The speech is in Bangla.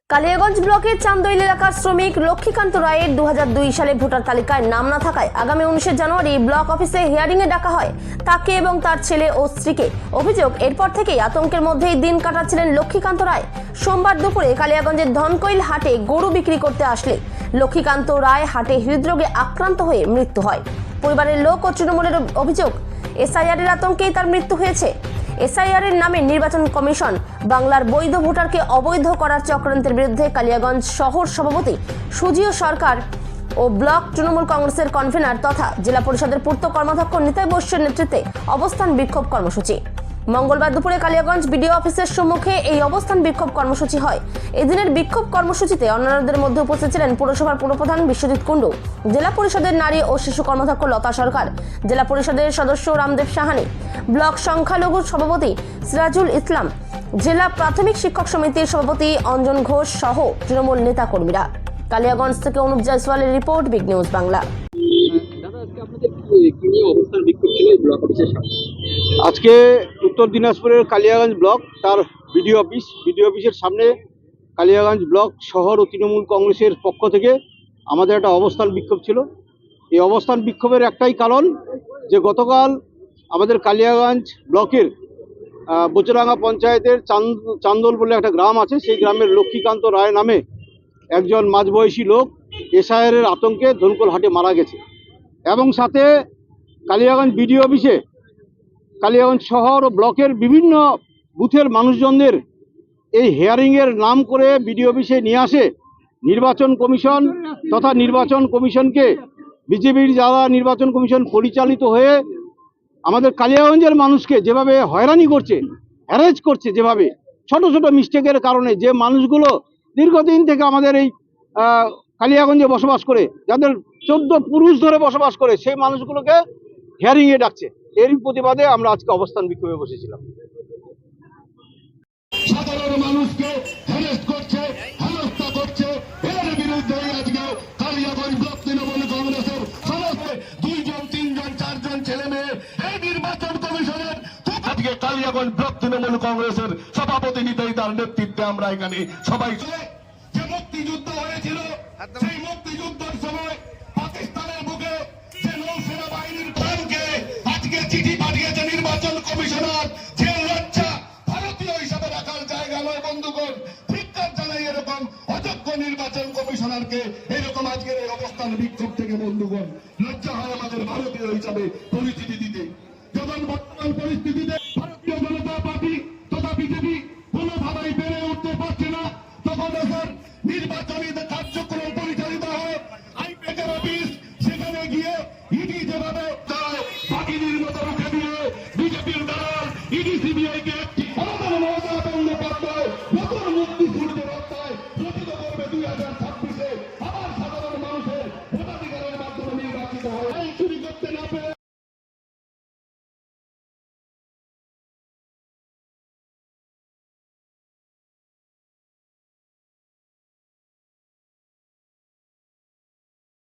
কালিয়াগঞ্জ ব্লকের চান্দইল এলাকার শ্রমিক লক্ষ্মীকান্ত রায়ের 2002 সালে ভোটার তালিকায় নাম না থাকায় আগামী 19 জানুয়ারি ব্লক অফিসে হিয়ারিংয়ে ডাকা হয় তাকে এবং তার ছেলে ও স্ত্রীকে। অভিযোগ, এরপর থেকেই আতঙ্কের মধ্যেই দিন কাটাচ্ছিলেন লক্ষ্মীকান্ত রায়। সোমবার দুপুরে কালিয়াগঞ্জের ধনকৈল হাটে গরু বিক্রি করতে আসলে লক্ষ্মীকান্ত রায় হাটে হৃদরোগে আক্রান্ত হয়ে মৃত্যু হয়। পরিবারের লোক ও তৃণমূলের অভিযোগ, এসআইআরের আতঙ্কেই তার মৃত্যু হয়েছে। এসআইআরের নামে নির্বাচন কমিশন বাংলার বৈধ ভোটারকে অবৈধ করার চক্রান্তের বিরুদ্ধে কালিয়াগঞ্জ শহর সভাপতি সুজিয় সরকার ও ব্লক তৃণমূল কংগ্রেসের কনভেনার তথা জেলা পরিষদের পূর্ত কর্মাধ্যক্ষ নিতাই বৈশ্যের নেতৃত্বে অবস্থান বিক্ষোভ কর্মসূচি। মঙ্গলবার দুপুরে কালিয়াগঞ্জ বিডিও অফিসের সম্মুখে এই অবস্থান বিক্ষোভ কর্মসূচি হয়। এদিনের বিক্ষোভ কর্মসূচিতে অন্যান্যদের মধ্যে উপস্থিত ছিলেন পৌরসভার পুরপ্রধান বিশ্বজিৎ কুণ্ডু, জেলা পরিষদের নারী ও শিশু কর্মাধ্যক্ষ লতা সরকার, জেলা পরিষদের সদস্য রামদেব সাহানি, ব্লক সংখ্যালঘু সভাপতি সিরাজুল ইসলাম, জেলা প্রাথমিক শিক্ষক সমিতির সভাপতি অঞ্জন ঘোষ সহ তৃণমূল নেতা কর্মীরা। কালিয়াগঞ্জ থেকে অনুপ জয়সওয়ালের রিপোর্ট, বিগ নিউজ বাংলা। আজকে উত্তর দিনাজপুরের কালিয়াগঞ্জ ব্লক তার বিডিও অফিসের সামনে কালিয়াগঞ্জ ব্লক শহর ও তৃণমূল কংগ্রেসের পক্ষ থেকে আমাদের একটা অবস্থান বিক্ষোভ ছিল। এই অবস্থান বিক্ষোভের একটাই কারণ যে গতকাল আমাদের কালিয়াগঞ্জ ব্লকের বোচরাঙ্গা পঞ্চায়েতের চান্দোল বলে একটা গ্রাম আছে, সেই গ্রামের লক্ষ্মীকান্ত রায় নামে একজন মাঝবয়সী লোক এসআইআরের আতঙ্কে ধনকৈল হাটে মারা গেছে। এবং সাথে কালিয়াগঞ্জ বিডিও অফিসে কালিয়াগঞ্জ শহর ও ব্লকের বিভিন্ন বুথের মানুষজনদের এই হিয়ারিংয়ের নাম করে বিডিও অফিসে নিয়ে আসে নির্বাচন কমিশন তথা নির্বাচন কমিশনকে বিজেপির যারা নির্বাচন কমিশন পরিচালিত হয়ে আমাদের কালিয়াগঞ্জের মানুষকে যেভাবে হয়রানি করছে, হ্যারেজ করছে, যেভাবে ছোট ছোট মিস্টেকের কারণে যে মানুষগুলো দীর্ঘদিন থেকে আমাদের এই কালিয়াগঞ্জে বসবাস করে, যাদের 14 পুরুষ ধরে বসবাস করে, সেই মানুষগুলোকে হিয়ারিংয়ে ডাকছে। এরই প্রতিবাদে আমরা আজকে অবস্থান বিক্ষোভে বসেছিলাম। সাধারণ মানুষকে হ্যারেস্ট করছে, হেনস্থা করছে, এর বিরুদ্ধে আজকে কালিয়াগঞ্জ ব্লক তৃণমূল কংগ্রেসের সমস্ত 2 জন 3 জন 4 জন ছেলে মেয়ে এই নির্বাচন কমিশনের আজকে কালিয়াগঞ্জ ব্লক তৃণমূল কংগ্রেসের সভাপতি নিতাই তার নেতৃত্বে আমরা এখানে সবাই যে মুক্তিযুদ্ধ হয়েছিল, সেই মুক্তিযুদ্ধের সময় পাকিস্তানের বুকে যে নৌসেনা বাহিনীর প্রাণকে আজকে চিঠি পাঠিয়েছে নির্বাচন কমিশনার, যে লজ্জা ভারতীয় হিসাবে রাখার জায়গা নয় বন্ধুগণ। ধিক্কার জানাই এরকম অযোগ্য নির্বাচন কমিশনারকে এরকম আজকের এই অবস্থান বিক্ষোভ থেকে বন্ধুগণ। লজ্জা হয় আমাদের ভারতীয় হিসাবে পরিচিতি দিতে। যখন বর্তমান পরিস্থিতিতে ভারতীয় জনতা পার্টি তথা বিজেপি কোনোভাবেই বেড়ে উঠতে পারছে না, তখন দেশের নির্বাচনী কার্যক্রম পরিচালিত হয় আইপ্যাকের অফিস, সেখানে গিয়ে ইডি যেভাবে বাকিদের মতো রুখে দিয়ে বিজেপির দল ইডি সিবিআই কে